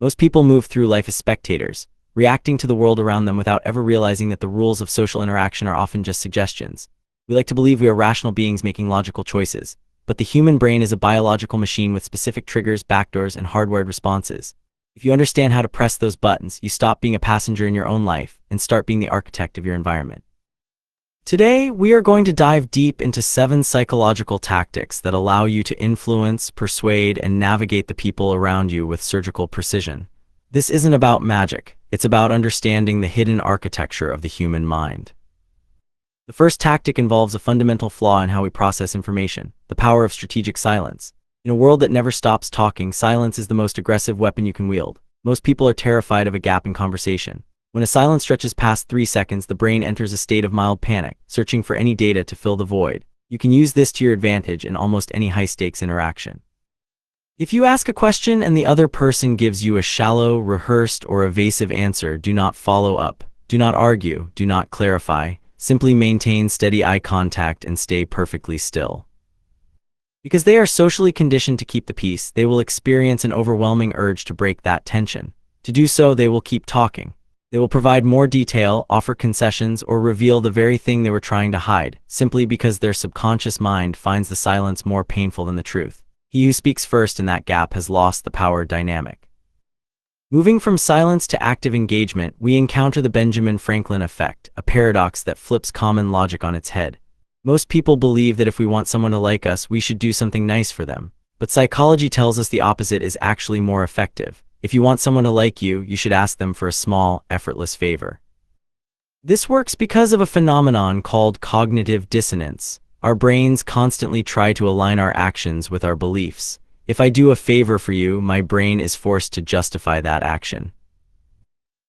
Most people move through life as spectators, reacting to the world around them without ever realizing that the rules of social interaction are often just suggestions. We like to believe we are rational beings making logical choices, but the human brain is a biological machine with specific triggers, backdoors, and hardwired responses. If you understand how to press those buttons, you stop being a passenger in your own life and start being the architect of your environment. Today, we are going to dive deep into 7 psychological tactics that allow you to influence, persuade, and navigate the people around you with surgical precision. This isn't about magic. It's about understanding the hidden architecture of the human mind. The first tactic involves a fundamental flaw in how we process information, the power of strategic silence. In a world that never stops talking, silence is the most aggressive weapon you can wield. Most people are terrified of a gap in conversation. When a silence stretches past 3 seconds, the brain enters a state of mild panic, searching for any data to fill the void. You can use this to your advantage in almost any high-stakes interaction. If you ask a question and the other person gives you a shallow, rehearsed, or evasive answer, do not follow up. Do not argue. Do not clarify. Simply maintain steady eye contact and stay perfectly still. Because they are socially conditioned to keep the peace, they will experience an overwhelming urge to break that tension. To do so, they will keep talking. They will provide more detail, offer concessions, or reveal the very thing they were trying to hide, simply because their subconscious mind finds the silence more painful than the truth. He who speaks first in that gap has lost the power dynamic. Moving from silence to active engagement, we encounter the Benjamin Franklin effect, a paradox that flips common logic on its head. Most people believe that if we want someone to like us, we should do something nice for them. But psychology tells us the opposite is actually more effective. If you want someone to like you, you should ask them for a small, effortless favor. This works because of a phenomenon called cognitive dissonance. Our brains constantly try to align our actions with our beliefs. If I do a favor for you, my brain is forced to justify that action.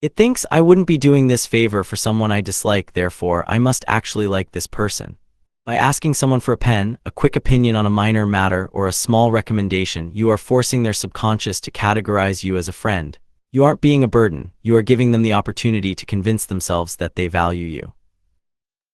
It thinks I wouldn't be doing this favor for someone I dislike, therefore I must actually like this person. By asking someone for a pen, a quick opinion on a minor matter, or a small recommendation, you are forcing their subconscious to categorize you as a friend. You aren't being a burden, you are giving them the opportunity to convince themselves that they value you.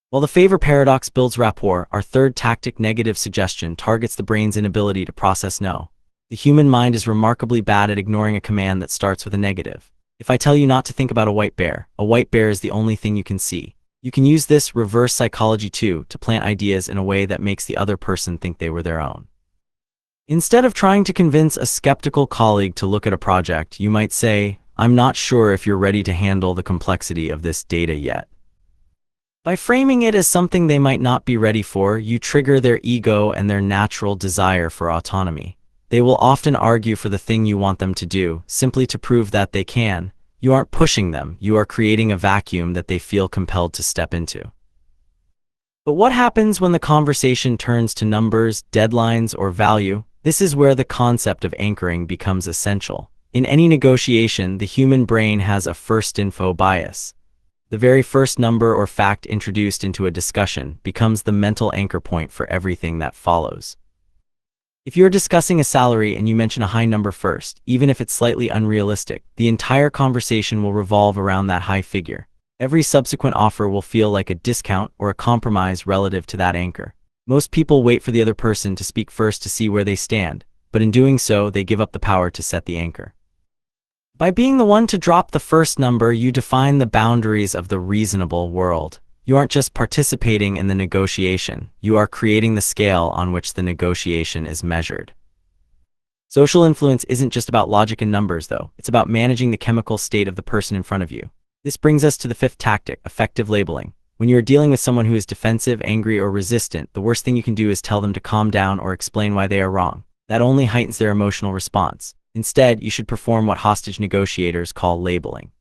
While the favor paradox builds rapport, our third tactic, negative suggestion, targets the brain's inability to process no. The human mind is remarkably bad at ignoring a command that starts with a negative. If I tell you not to think about a white bear is the only thing you can see. You can use this reverse psychology too to plant ideas in a way that makes the other person think they were their own. Instead of trying to convince a skeptical colleague to look at a project, you might say, "I'm not sure if you're ready to handle the complexity of this data yet." By framing it as something they might not be ready for, you trigger their ego and their natural desire for autonomy. They will often argue for the thing you want them to do, simply to prove that they can. You aren't pushing them, you are creating a vacuum that they feel compelled to step into. But what happens when the conversation turns to numbers, deadlines, or value? This is where the concept of anchoring becomes essential. In any negotiation, the human brain has a first info bias. The very first number or fact introduced into a discussion becomes the mental anchor point for everything that follows. If you're discussing a salary and you mention a high number first, even if it's slightly unrealistic, the entire conversation will revolve around that high figure. Every subsequent offer will feel like a discount or a compromise relative to that anchor. Most people wait for the other person to speak first to see where they stand, but in doing so, they give up the power to set the anchor. By being the one to drop the first number, you define the boundaries of the reasonable world. You aren't just participating in the negotiation, you are creating the scale on which the negotiation is measured. Social influence isn't just about logic and numbers, though. It's about managing the chemical state of the person in front of you. This brings us to the fifth tactic, effective labeling. When you are dealing with someone who is defensive, angry, or resistant, the worst thing you can do is tell them to calm down or explain why they are wrong. That only heightens their emotional response. Instead, you should perform what hostage negotiators call labeling.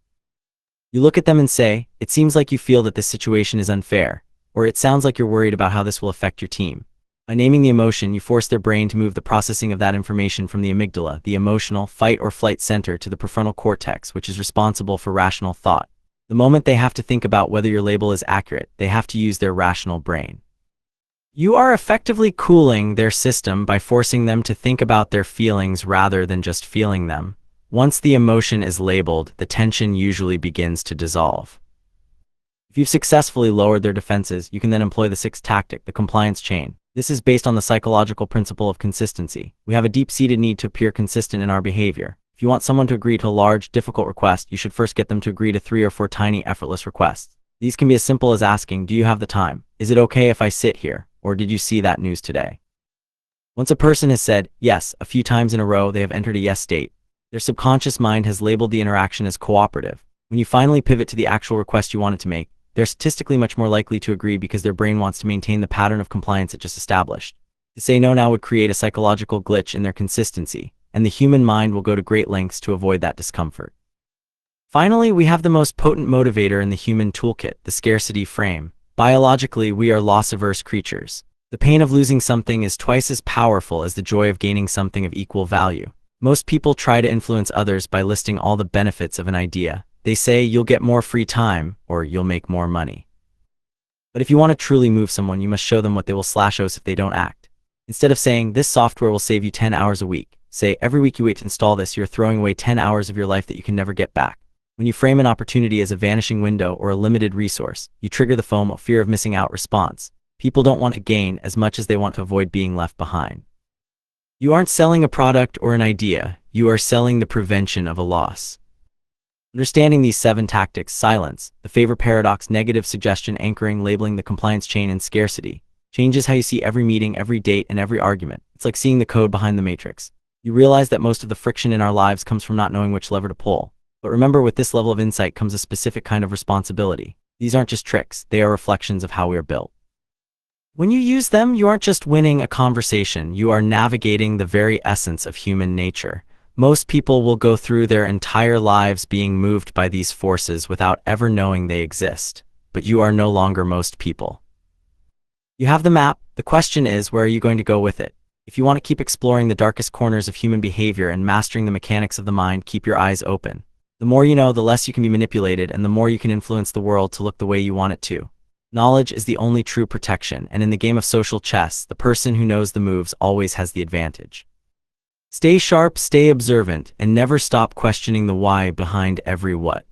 You look at them and say, "It seems like you feel that this situation is unfair," or "It sounds like you're worried about how this will affect your team." By naming the emotion, you force their brain to move the processing of that information from the amygdala, the emotional fight or flight center, to the prefrontal cortex, which is responsible for rational thought. The moment they have to think about whether your label is accurate, they have to use their rational brain. You are effectively cooling their system by forcing them to think about their feelings rather than just feeling them. Once the emotion is labeled, the tension usually begins to dissolve. If you've successfully lowered their defenses, you can then employ the sixth tactic, the compliance chain. This is based on the psychological principle of consistency. We have a deep-seated need to appear consistent in our behavior. If If you want someone to agree to a large, difficult request, you should first get them to agree to 3 or 4 tiny, effortless requests. These can be as simple as asking, do you have the time? Is it okay if I sit here? Or did you see that news today? Once a person has said yes a few times in a row, they have entered a yes state. Their subconscious mind has labeled the interaction as cooperative. When you finally pivot to the actual request you wanted to make, they're statistically much more likely to agree because their brain wants to maintain the pattern of compliance it just established. To say no now would create a psychological glitch in their consistency, and the human mind will go to great lengths to avoid that discomfort. Finally, we have the most potent motivator in the human toolkit, the scarcity frame. Biologically, we are loss-averse creatures. The pain of losing something is twice as powerful as the joy of gaining something of equal value. Most people try to influence others by listing all the benefits of an idea. They say you'll get more free time or you'll make more money. But if you want to truly move someone, you must show them what they will /os if they don't act. Instead of saying, this software will save you 10 hours a week, say, every week you wait to install this, you're throwing away 10 hours of your life that you can never get back. When you frame an opportunity as a vanishing window or a limited resource, you trigger the FOMO, fear of missing out response. People don't want to gain as much as they want to avoid being left behind. You aren't selling a product or an idea, you are selling the prevention of a loss. Understanding these 7 tactics: silence, the favor paradox, negative suggestion, anchoring, labeling, the compliance chain, and scarcity, changes how you see every meeting, every date, and every argument. It's like seeing the code behind the matrix. You realize that most of the friction in our lives comes from not knowing which lever to pull. But remember, with this level of insight comes a specific kind of responsibility. These aren't just tricks, they are reflections of how we are built. When you use them, you aren't just winning a conversation, you are navigating the very essence of human nature. Most people will go through their entire lives being moved by these forces without ever knowing they exist. But you are no longer most people. You have the map, the question is, where are you going to go with it? If you want to keep exploring the darkest corners of human behavior and mastering the mechanics of the mind, keep your eyes open. The more you know, the less you can be manipulated, and the more you can influence the world to look the way you want it to. Knowledge is the only true protection, and in the game of social chess, the person who knows the moves always has the advantage. Stay sharp, stay observant, and never stop questioning the why behind every what.